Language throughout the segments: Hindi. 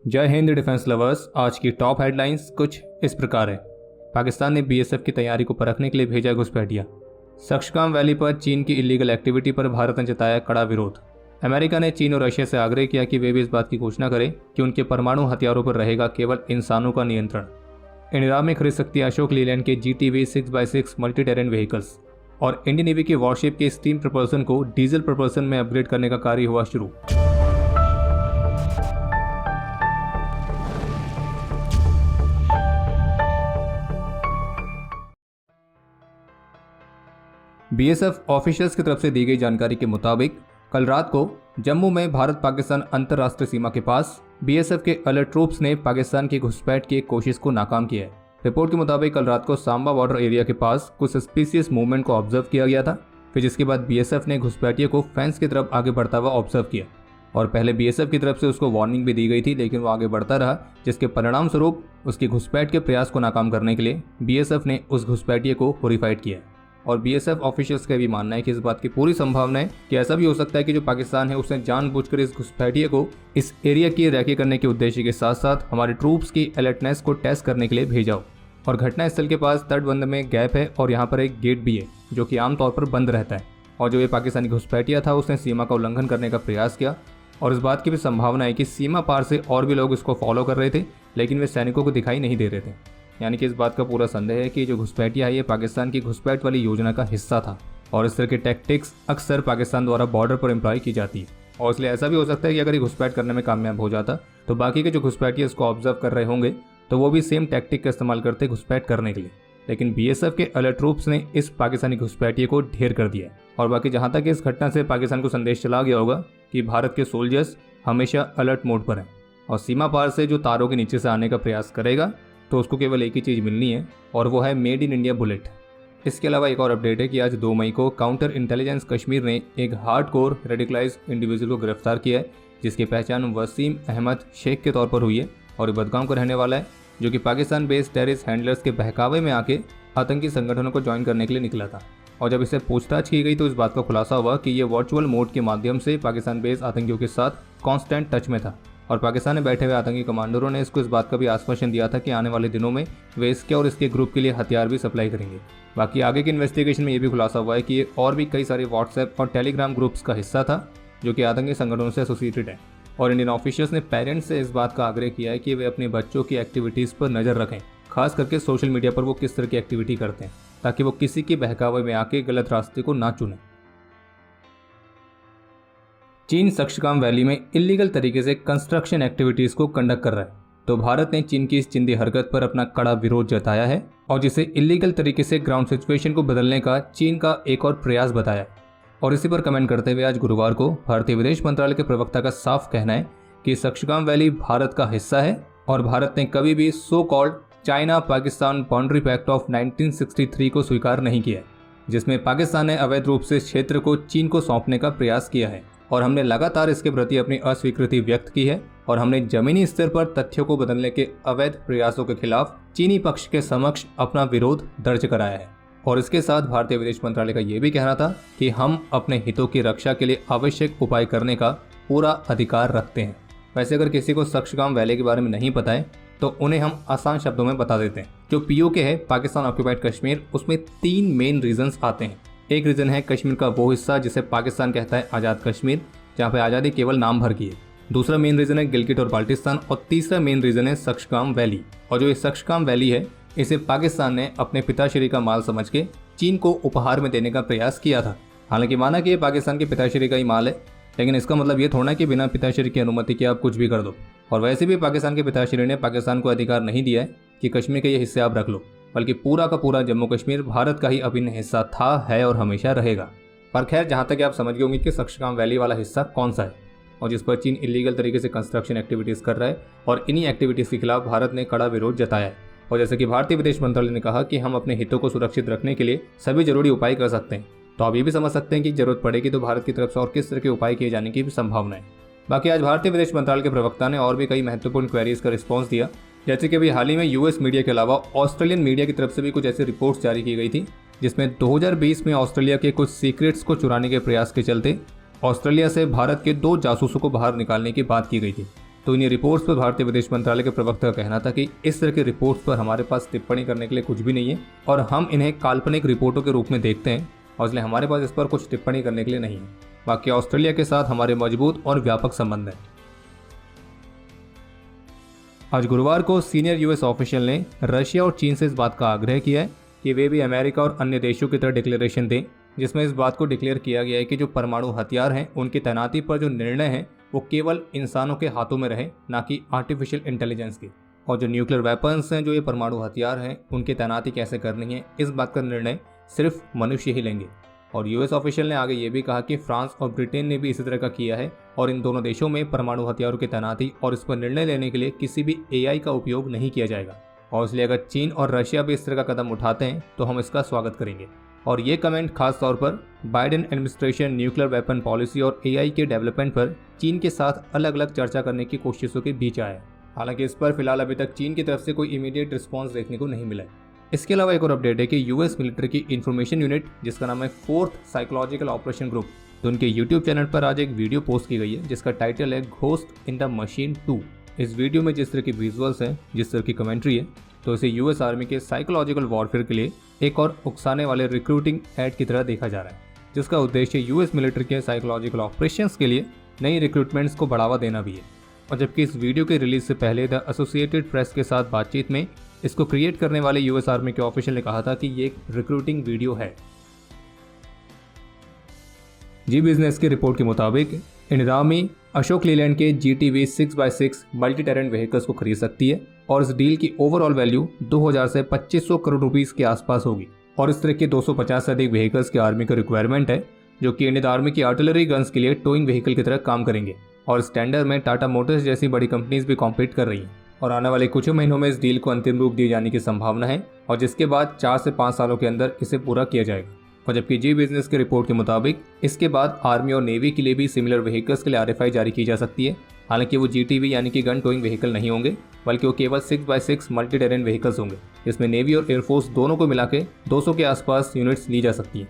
जय हिंद डिफेंस लवर्स। आज की टॉप हेडलाइंस कुछ इस प्रकार है। पाकिस्तान ने बीएसएफ की तैयारी को परखने के लिए भेजा घुसपैठिया। सक्शगाम वैली पर चीन की इलीगल एक्टिविटी पर भारत ने जताया कड़ा विरोध। अमेरिका ने चीन और रशिया से आग्रह किया कि वे भी इस बात की घोषणा करें कि उनके परमाणु हथियारों पर रहेगा केवल इंसानों का नियंत्रण। इंडिया में खरीद सकती है अशोक लीलैंड के GTV 6x6 multi terrain vehicles. और इंडियन नेवी की वॉरशिप के स्टीम प्रपल्सन को डीजल प्रपल्सन में अपग्रेड करने का कार्य हुआ शुरू। बीएसएफ ऑफिशियल्स की तरफ से दी गई जानकारी के मुताबिक कल रात को जम्मू में भारत पाकिस्तान अंतर्राष्ट्रीय सीमा के पास बीएसएफ के अलर्ट ट्रूप्स ने पाकिस्तान की घुसपैठ की कोशिश को नाकाम किया है। रिपोर्ट के मुताबिक कल रात को सांबा बॉर्डर एरिया के पास कुछ सस्पिशियस मूवमेंट को ऑब्जर्व किया गया था। फिर जिसके बाद बीएसएफ ने घुसपैठिए को फेंस की तरफ आगे बढ़ता हुआ ऑब्जर्व किया और पहले बीएसएफ की तरफ से उसको वार्निंग भी दी गई थी, लेकिन वो आगे बढ़ता रहा, जिसके परिणाम स्वरूप उसकी घुसपैठ के प्रयास को नाकाम करने के लिए बीएसएफ ने उस घुसपैठिए को होरिफाइड किया। और बीएसएफ ऑफिशियल्स का भी मानना है कि इस बात की पूरी संभावना है कि ऐसा भी हो सकता है कि जो पाकिस्तान है उसने जानबूझकर इस घुसपैठिए को इस एरिया की रैकी करने के उद्देश्य के साथ साथ हमारे ट्रूप्स की अलर्टनेस को टेस्ट करने के लिए भेजा हो। और घटनास्थल के पास तटबंध में गैप है और यहाँ पर एक गेट भी है जो कि आमतौर पर बंद रहता है। और जो ये पाकिस्तानी घुसपैठिया था उसने सीमा का उल्लंघन करने का प्रयास किया। और इस बात की भी संभावना है कि सीमा पार से और भी लोग इसको फॉलो कर रहे थे, लेकिन वे सैनिकों को दिखाई नहीं दे रहे थे। यानी कि इस बात का पूरा संदेह है कि जो घुसपैठिया है ये पाकिस्तान की घुसपैठ वाली योजना का हिस्सा था। और इस तरह की टैक्टिक्स अक्सर पाकिस्तान द्वारा बॉर्डर पर एम्प्लॉय की जाती है। और इसलिए ऐसा भी हो सकता है कि अगर ये घुसपैठ करने में कामयाब हो जाता तो बाकी के जो घुसपैठिए इसको ऑब्जर्व कर रहे होंगे तो वो भी सेम टैक्टिक का इस्तेमाल करते घुसपैठ करने के लिए। लेकिन बीएसएफ के अलर्ट ट्रूप्स ने इस पाकिस्तानी घुसपैठिए को ढेर कर दिया। और बाकी जहाँ तक इस घटना से पाकिस्तान को संदेश चला गया होगा कि भारत के सोल्जर्स हमेशा अलर्ट मोड पर हैं और सीमा पार से जो तारों के नीचे से आने का प्रयास करेगा तो उसको केवल एक ही चीज़ मिलनी है और वो है मेड इन इंडिया बुलेट। इसके अलावा एक और अपडेट है कि आज 2 मई को काउंटर इंटेलिजेंस कश्मीर ने एक हार्डकोर रेडिकलाइज्ड इंडिविजुअल को गिरफ्तार किया है, जिसकी पहचान वसीम अहमद शेख के तौर पर हुई है और ये बदगाम का रहने वाला है, जो कि पाकिस्तान बेस्ड टेररिस्ट हैंडलर्स के बहकावे में आके आतंकी संगठनों को ज्वाइन करने के लिए निकला था। और जब इससे पूछताछ की गई तो इस बात का खुलासा हुआ कि ये वर्चुअल मोड के माध्यम से पाकिस्तान बेस्ड आतंकियों के साथ कॉन्स्टेंट टच में था। और पाकिस्तान में बैठे हुए आतंकी कमांडरों ने इसको इस बात का भी आश्वासन दिया था कि आने वाले दिनों में वे इसके और इसके ग्रुप के लिए हथियार भी सप्लाई करेंगे। बाकी आगे की इन्वेस्टिगेशन में ये भी खुलासा हुआ है कि ये और भी कई सारे व्हाट्सएप और टेलीग्राम ग्रुप्स का हिस्सा था जो कि आतंकी संगठनों से एसोसिएटेड है। और इंडियन ऑफिशियल्स ने पेरेंट्स से इस बात का आग्रह किया है कि वे अपने बच्चों की एक्टिविटीज़ पर नज़र रखें, खास करके सोशल मीडिया पर वो किस तरह की एक्टिविटी करते हैं, ताकि वो किसी के बहकावे में आके गलत रास्ते को ना चुनें। चीन सक्शगाम वैली में इलीगल तरीके से कंस्ट्रक्शन एक्टिविटीज़ को कंडक्ट कर रहा है, तो भारत ने चीन की इस चिंदी हरकत पर अपना कड़ा विरोध जताया है और जिसे इलीगल तरीके से ग्राउंड सिचुएशन को बदलने का चीन का एक और प्रयास बताया। और इसी पर कमेंट करते हुए आज गुरुवार को भारतीय विदेश मंत्रालय के प्रवक्ता का साफ कहना है कि सक्शगाम वैली भारत का हिस्सा है और भारत ने कभी भी so called China Pakistan boundary pact of 1963 को स्वीकार नहीं किया, जिसमें पाकिस्तान ने अवैध रूप से इस क्षेत्र को चीन को सौंपने का प्रयास किया है। और हमने लगातार इसके प्रति अपनी अस्वीकृति व्यक्त की है और हमने जमीनी स्तर पर तथ्यों को बदलने के अवैध प्रयासों के खिलाफ चीनी पक्ष के समक्ष अपना विरोध दर्ज कराया है। और इसके साथ भारतीय विदेश मंत्रालय का ये भी कहना था कि हम अपने हितों की रक्षा के लिए आवश्यक उपाय करने का पूरा अधिकार रखते हैं। वैसे अगर किसी को सक्शगाम वैली के बारे में नहीं पता है तो उन्हें हम आसान शब्दों में बता देते हैं। जो POK है, पाकिस्तान ऑक्यूपाइड कश्मीर, उसमें 3 मेन रीजंस आते हैं। एक रीज़न है कश्मीर का वो हिस्सा जिसे पाकिस्तान कहता है आज़ाद कश्मीर, जहाँ पे आज़ादी केवल नाम भर की है। दूसरा मेन रीज़न है गिलगिट और बाल्टिस्तान और तीसरा मेन रीज़न है सक्शगाम वैली। और जो ये सक्शगाम वैली है इसे पाकिस्तान ने अपने पिताश्री का माल समझ के चीन को उपहार में देने का प्रयास किया था। हालांकि माना कि ये पाकिस्तान के पिताश्री का ही माल है, लेकिन इसका मतलब ये थोड़ा कि बिना पिताश्री की अनुमति के आप कुछ भी कर दो। और वैसे भी पाकिस्तान के पिताश्री ने पाकिस्तान को अधिकार नहीं दिया है कि कश्मीर के ये हिस्से आप रख लो, बल्कि पूरा का पूरा जम्मू कश्मीर भारत का ही अभिन्न हिस्सा था, है और हमेशा रहेगा। पर खैर, जहाँ तक आप समझ गए होंगे कि सक्शगाम वैली वाला हिस्सा कौन सा है और जिस पर चीन इलीगल तरीके से कंस्ट्रक्शन एक्टिविटीज़ कर रहा है, और इन्हीं एक्टिविटीज़ के खिलाफ भारत ने कड़ा विरोध जताया है। और जैसे कि भारतीय विदेश मंत्रालय ने कहा कि हम अपने हितों को सुरक्षित रखने के लिए सभी जरूरी उपाय कर सकते हैं, तो आप ये भी समझ सकते हैं कि जरूरत पड़ेगी तो भारत की तरफ से और किस तरह के उपाय किए जाने की भी संभावना है। बाकी आज भारतीय विदेश मंत्रालय के प्रवक्ता ने और भी कई महत्वपूर्ण क्वेरीज का रिस्पॉन्स दिया, जैसे कि अभी हाल ही में यूएस मीडिया के अलावा ऑस्ट्रेलियन मीडिया की तरफ से भी कुछ ऐसी रिपोर्ट्स जारी की गई थी जिसमें 2020 में ऑस्ट्रेलिया के कुछ सीक्रेट्स को चुराने के प्रयास के चलते ऑस्ट्रेलिया से भारत के 2 जासूसों को बाहर निकालने की बात की गई थी। तो इन रिपोर्ट्स पर भारतीय विदेश मंत्रालय के प्रवक्ता का कहना था कि इस तरह की रिपोर्ट्स पर हमारे पास टिप्पणी करने के लिए कुछ भी नहीं है और हम इन्हें काल्पनिक रिपोर्टों के रूप में देखते हैं और इसलिए हमारे पास इस पर कुछ टिप्पणी करने के लिए नहीं है। बाकी ऑस्ट्रेलिया के साथ हमारे मजबूत और व्यापक संबंध हैं। आज गुरुवार को सीनियर यूएस ऑफिशियल ने रशिया और चीन से इस बात का आग्रह किया है कि वे भी अमेरिका और अन्य देशों की तरह डिक्लेरेशन दें, जिसमें इस बात को डिक्लेयर किया गया है कि जो परमाणु हथियार हैं उनकी तैनाती पर जो निर्णय है वो केवल इंसानों के हाथों में रहे, ना कि आर्टिफिशियल इंटेलिजेंस के। और जो न्यूक्लियर वेपन्स हैं, जो ये परमाणु हथियार हैं, उनकी तैनाती कैसे करनी है, इस बात का निर्णय सिर्फ मनुष्य ही लेंगे। और यूएस ऑफिशियल ने आगे ये भी कहा कि फ्रांस और ब्रिटेन ने भी इसी तरह का किया है और इन दोनों देशों में परमाणु हथियारों की तैनाती और इस पर निर्णय लेने के लिए किसी भी एआई का उपयोग नहीं किया जाएगा। और इसलिए अगर चीन और रशिया भी इस तरह का कदम उठाते हैं तो हम इसका स्वागत करेंगे। और ये कमेंट खास तौर पर Biden administration nuclear weapon policy और एआई के डेवलपमेंट पर चीन के साथ अलग अलग चर्चा करने की कोशिशों के बीच आया है। हालांकि इस पर फिलहाल अभी तक चीन की तरफ से कोई इमीडिएट रिस्पॉन्स देखने को नहीं मिला है। इसके अलावा एक और अपडेट है कि यूएस मिलिट्री की इंफॉर्मेशन यूनिट, जिसका नाम है 4th साइकोलॉजिकल ऑपरेशन ग्रुप, तो उनके यूट्यूब चैनल पर आज एक वीडियो पोस्ट की गई है जिसका टाइटल है घोस्ट इन द मशीन 2। इस वीडियो में जिस तरह की विजुअल्स हैं, जिस तरह की कमेंट्री है, तो इसे यूएस आर्मी के साइकोलॉजिकल वॉरफेयर के लिए एक और उकसाने वाले रिक्रूटिंग एड की तरह देखा जा रहा है, जिसका उद्देश्य यूएस मिलिट्री के साइकोलॉजिकल ऑपरेशंस के लिए नई रिक्रूटमेंट्स को बढ़ावा देना भी है। और जबकि इस वीडियो के रिलीज से पहले द एसोसिएटेड प्रेस के साथ बातचीत में इसको क्रिएट करने वाले यूएस आर्मी के ऑफिशियल ने कहा था कि ये एक रिक्रूटिंग वीडियो है। जी बिजनेस की रिपोर्ट के मुताबिक इंडियन आर्मी अशोक लीलैंड के GTV 6x6 multi terrain vehicles को खरीद सकती है और इस डील की ओवरऑल वैल्यू 2000 से 2500 करोड़ रुपीस के आसपास होगी। और इस तरह के 250 से अधिक व्हीकल्स की आर्मी का रिक्वायरमेंट है, जो कि इंडियन आर्मी की आर्टिलरी गन्स के लिए टोइंग व्हीकल की तरह काम करेंगे। और इस टेंडर में टाटा मोटर्स जैसी बड़ी कंपनीज भी कॉम्पीट कर रही हैं और आने वाले कुछ महीनों में इस डील को अंतिम रूप दिए जाने की संभावना है और जिसके बाद 4 से 5 सालों के अंदर इसे पूरा किया जाएगा। और जबकि जी बिजनेस की रिपोर्ट के मुताबिक इसके बाद आर्मी और नेवी के लिए भी सिमिलर व्हीकल्स के लिए RFI जारी की जा सकती है। हालांकि वो GTV यानी कि गन टोइंग व्हीकल नहीं होंगे, बल्कि वो केवल 6x6 मल्टी टेरेंट व्हीकल्स होंगे, जिसमें नेवी और एयरफोर्स दोनों को मिला के 200 के आसपास यूनिट्स ली जा सकती है।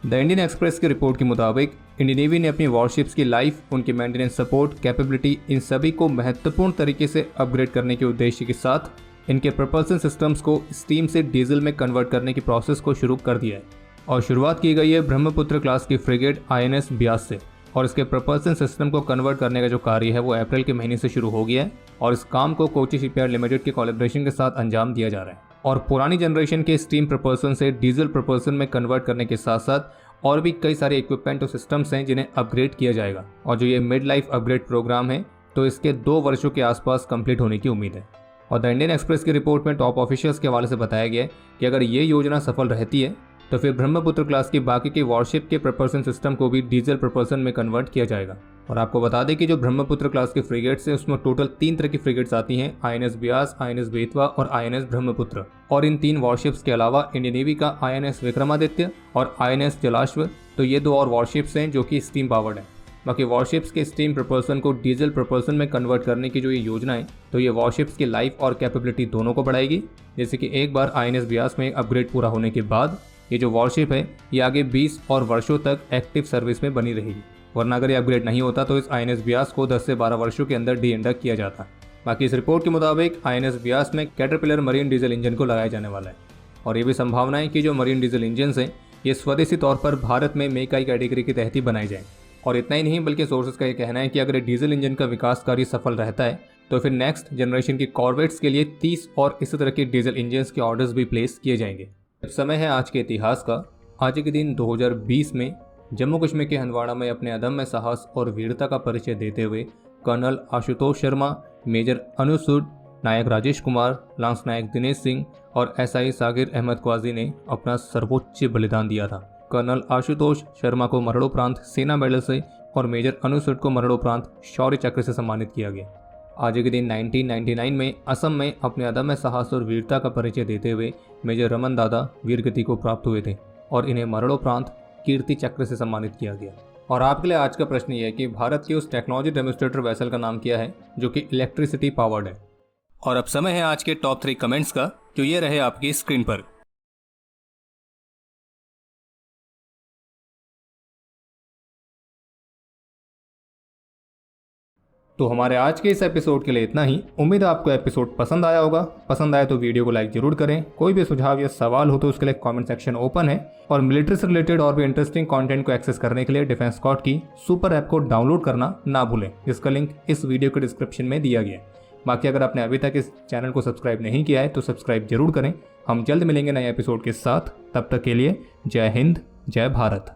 द इंडियन एक्सप्रेस की रिपोर्ट के मुताबिक इंडियन नेवी ने अपनी वॉरशिप्स की लाइफ, उनके मेंटेनेंस सपोर्ट, कैपेबिलिटी, इन सभी को महत्वपूर्ण तरीके से अपग्रेड करने के उद्देश्य के साथ इनके प्रपल्सन सिस्टम्स को स्टीम से डीजल में कन्वर्ट करने की प्रोसेस को शुरू कर दिया है। और शुरुआत की गई है ब्रह्मपुत्र क्लास की फ्रिगेट INS ब्यास से और इसके प्रपल्सन सिस्टम को कन्वर्ट करने का जो कार्य है वो अप्रैल के महीने से शुरू हो गया है और इस काम को कोची शिपयार्ड लिमिटेड के कोलैबोरेशन के साथ अंजाम दिया जा रहा है। और पुरानी जनरेशन के स्टीम प्रपल्सन से डीजल प्रपल्सन में कन्वर्ट करने के साथ साथ और भी कई सारे इक्विपमेंट और सिस्टम्स हैं जिन्हें अपग्रेड किया जाएगा। और जो ये मिड लाइफ अपग्रेड प्रोग्राम है तो इसके 2 वर्षों के आसपास कंप्लीट होने की उम्मीद है। और द इंडियन एक्सप्रेस की रिपोर्ट में टॉप ऑफिशियल्स के हवाले से बताया गया है कि अगर ये योजना सफल रहती है तो फिर ब्रह्मपुत्र क्लास की बाकी के वॉरशिप के प्रपल्सन सिस्टम को भी डीजल प्रपल्सन में कन्वर्ट किया जाएगा। और आपको बता दें कि जो ब्रह्मपुत्र क्लास की फ्रिगेट्स हैं उसमें टोटल 3 तरह की फ्रिगेट्स आती हैं, INS ब्यास, INS बेतवा और INS ब्रह्मपुत्र। और इन 3 वॉरशिप्स के अलावा इंडियन नेवी का INS विक्रमादित्य और INS जलाश्व, तो ये 2 और वॉरशिप्स हैं जो कि स्टीम पावर्ड हैं। बाकी वॉरशिप्स के स्टीम प्रपल्सन को डीजल प्रपल्सन में कन्वर्ट करने की जो ये योजना है तो ये वॉरशिप्स की लाइफ और कैपेबिलिटी दोनों को बढ़ाएगी। जैसे कि एक बार INS ब्यास में अपग्रेड पूरा होने के बाद ये जो वॉरशिप है ये आगे 20 और वर्षों तक एक्टिव सर्विस में बनी रहेगी, वरना अगर ये अपग्रेड नहीं होता तो इस INS ब्यास को 10 से 12 वर्षों के अंदर डी-इंडक्ट किया जाता। बाकी इस रिपोर्ट के मुताबिक INS ब्यास में कैटरपिलर मरीन डीजल इंजन को लगाया जाने वाला है और ये भी संभावना है कि जो मरीन डीजल इंजन हैं ये स्वदेशी तौर पर भारत में मेक आई कैटेगरी के तहत ही बनाए जाएं। और इतना ही नहीं बल्कि सोर्सेज का ये कहना है कि अगर डीजल इंजन का विकास कार्य सफल रहता है तो फिर नेक्स्ट जनरेशन की कॉर्वेट्स के लिए 30 और इसी तरह के डीजल इंजन के ऑर्डर्स भी प्लेस किए जाएंगे। अब समय है आज के इतिहास का। आज के दिन 2020 में जम्मू कश्मीर के हंदवाड़ा में अपने अदम्य साहस और वीरता का परिचय देते हुए कर्नल आशुतोष शर्मा, मेजर अनुज सूद, नायक राजेश कुमार, लांस नायक दिनेश सिंह और SI सागिर अहमद क्वाजी ने अपना सर्वोच्च बलिदान दिया था। कर्नल आशुतोष शर्मा को मरणोपरांत सेना मेडल से और मेजर अनुज सूद को मरणोपरांत शौर्य चक्र से सम्मानित किया गया। आज के दिन 1999 में असम में अपने अदम्य साहस और वीरता का परिचय देते हुए मेजर रमन दादा वीरगति को प्राप्त हुए थे और इन्हें मरणोपरांत कीर्ति चक्र से सम्मानित किया गया। और आपके लिए आज का प्रश्न यह है कि भारत की उस टेक्नोलॉजी डेमोन्स्ट्रेटर वेसल का नाम क्या है जो कि इलेक्ट्रिसिटी पावर्ड है। और अब समय है आज के टॉप 3 कमेंट्स का, जो ये रहे आपकी स्क्रीन पर। तो हमारे आज के इस एपिसोड के लिए इतना ही। उम्मीद है आपको एपिसोड पसंद आया होगा। पसंद आया तो वीडियो को लाइक जरूर करें। कोई भी सुझाव या सवाल हो तो उसके लिए कमेंट सेक्शन ओपन है। और मिलिट्री से रिलेटेड और भी इंटरेस्टिंग कंटेंट को एक्सेस करने के लिए डिफेंस स्क्वाड की सुपर ऐप को डाउनलोड करना ना भूलें, जिसका लिंक इस वीडियो के डिस्क्रिप्शन में दिया गया है। बाकी अगर आपने अभी तक इस चैनल को सब्सक्राइब नहीं किया है तो सब्सक्राइब जरूर करें। हम जल्द मिलेंगे नए एपिसोड के साथ। तब तक के लिए जय हिंद, जय भारत।